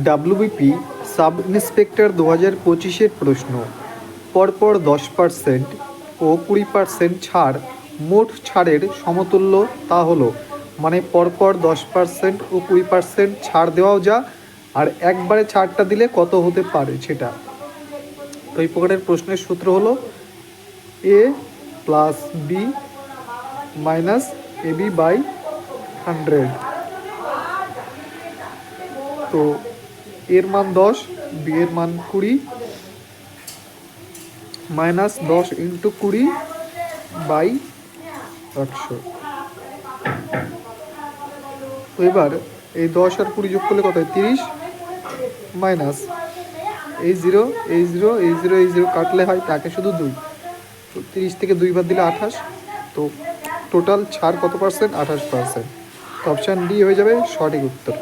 WBP sub inspector 2025-এর প্রশ্ন। পরপর 10% ও 20% ছাড় মোট ছাড়ের সমতুল্য তা হলো, মানে পরপর 10% ও 20% ছাড় দেওয়াও যা, আর একবারে ছাড়টা দিলে কত হতে পারে সেটা। তো এই প্রকারের প্রশ্নের সূত্র হলো A plus B minus AB by 100। তো এর মান 10, বি এর মান 20, মাইনাস 10 ইন্টু 20 বাই 100। তো এবার এই 10 আর 20 যোগ করলে কত হয়? 30, মাইনাস এই 0 এই 0 এই 0 এই 0 কাটলে হয় তাকে শুধু 2। তো 30 থেকে 2 বাদ দিলে 28। তো টোটাল ছাড় কত পার্সেন্ট? 28%। তো অপশান ডি হয়ে যাবে সঠিক উত্তর।